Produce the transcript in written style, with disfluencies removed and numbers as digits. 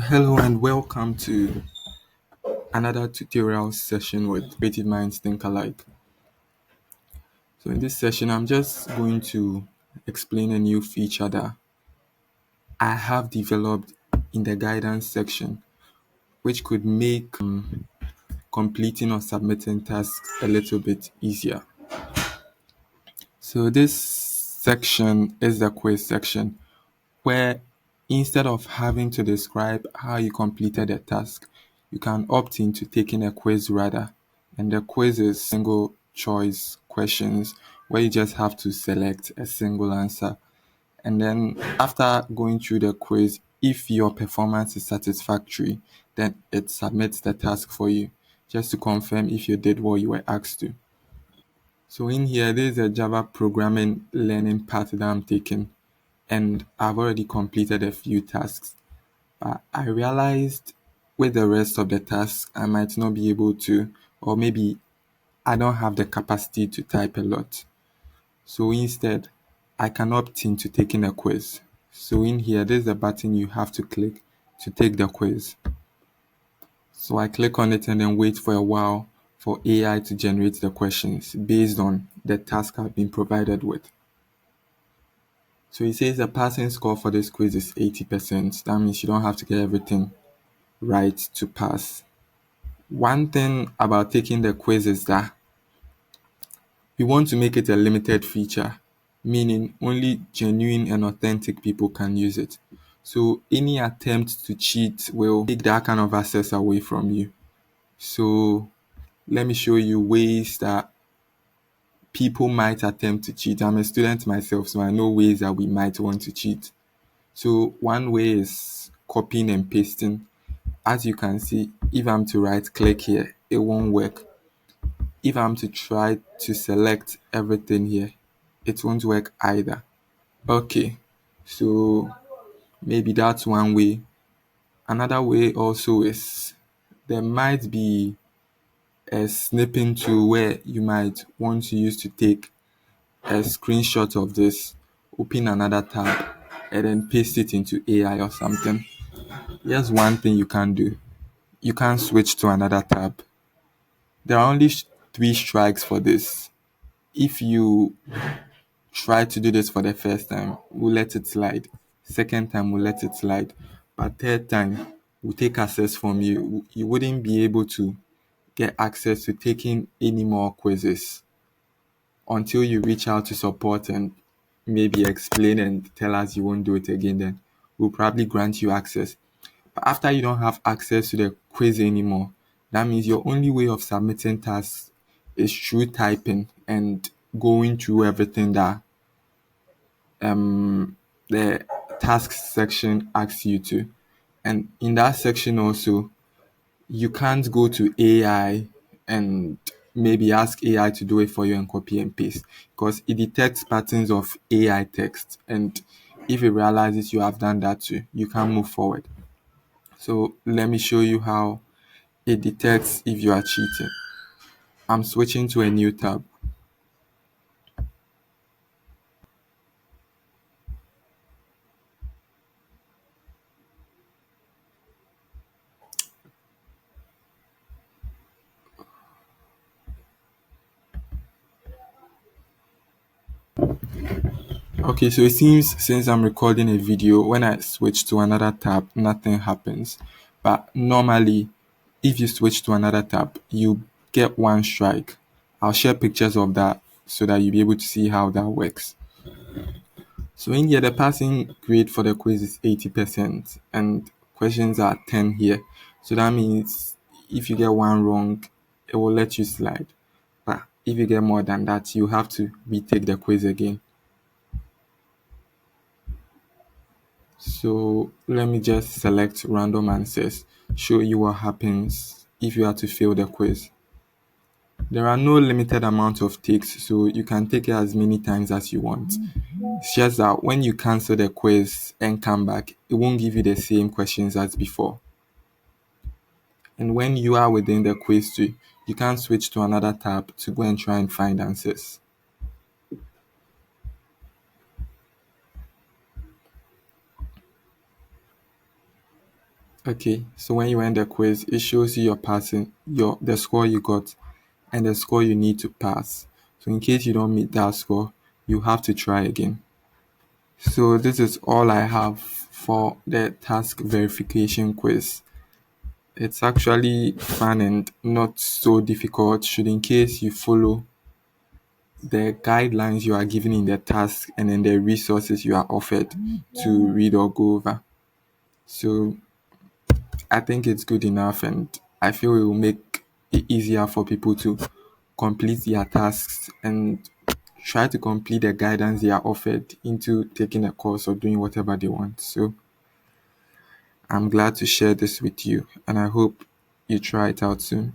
Hello and welcome to another tutorial session with Creative Minds Think Alike. So in this session, I'm just going to explain a new feature that I have developed in the guidance section, which could make completing or submitting tasks a little bit easier. So this section is the quiz section, where instead of having to describe how you completed a task, you can opt into taking a quiz rather. And the quiz is single choice questions where you just have to select a single answer. And then after going through the quiz, if your performance is satisfactory, then it submits the task for you just to confirm if you did what you were asked to. So in here, there's a Java programming learning path that I'm taking, and I've already completed a few tasks. But I realized with the rest of the tasks, I might not be able to, or maybe I don't have the capacity to type a lot. So instead, I can opt into taking a quiz. So in here, there's a button you have to click to take the quiz. So I click on it and then wait for a while for AI to generate the questions based on the task I've been provided with. So it says the passing score for this quiz is 80%. That means you don't have to get everything right to pass. One thing about taking the quiz is that we want to make it a limited feature, meaning only genuine and authentic people can use it. So any attempt to cheat will take that kind of access away from you. So let me show you ways that people might attempt to cheat. I'm a student myself, so I know ways that we might want to cheat. So one way is copying and pasting. As you can see, if I'm to right click here, it won't work. If I'm to try to select everything here, it won't work either. Okay, so maybe that's one way. Another way also is there might be a snipping tool where you might want to use to take a screenshot of this, open another tab, and then paste it into AI or something. Here's one thing you can do. You can switch to another tab. There are only three strikes for this. If you try to do this for the first time, we'll let it slide. Second time, we'll let it slide. But third time, we'll take access from you. You wouldn't be able to get access to taking any more quizzes until you reach out to support and maybe explain and tell us you won't do it again. Then we'll probably grant you access. But after you don't have access to the quiz anymore, that means your only way of submitting tasks is through typing and going through everything that the tasks section asks you to. And in that section also, you can't go to AI and maybe ask AI to do it for you and copy and paste because it detects patterns of AI text. And if it realizes you have done that too, you can't move forward. So let me show you how it detects if you are cheating. I'm switching to a new tab. Okay, so it seems since I'm recording a video, when I switch to another tab, nothing happens. But normally, if you switch to another tab, you get one strike. I'll share pictures of that so that you'll be able to see how that works. So in here, the passing grade for the quiz is 80% and questions are 10 here. So that means if you get one wrong, it will let you slide. But if you get more than that, you have to retake the quiz again. So let me just select random answers, show you what happens if you are to fail the quiz. There are no limited amount of takes, so you can take it as many times as you want. It's just that when you cancel the quiz and come back, it won't give you the same questions as before. And when you are within the quiz too, you can switch to another tab to go and try and find answers. Okay, so when you end the quiz, it shows you your passing, the score you got, and the score you need to pass. So in case you don't meet that score, you have to try again. So this is all I have for the task verification quiz. It's actually fun and not so difficult should in case you follow the guidelines you are given in the task and then the resources you are offered to read or go over. So I think it's good enough, and I feel it will make it easier for people to complete their tasks and try to complete the guidance they are offered into taking a course or doing whatever they want. So I'm glad to share this with you, and I hope you try it out soon.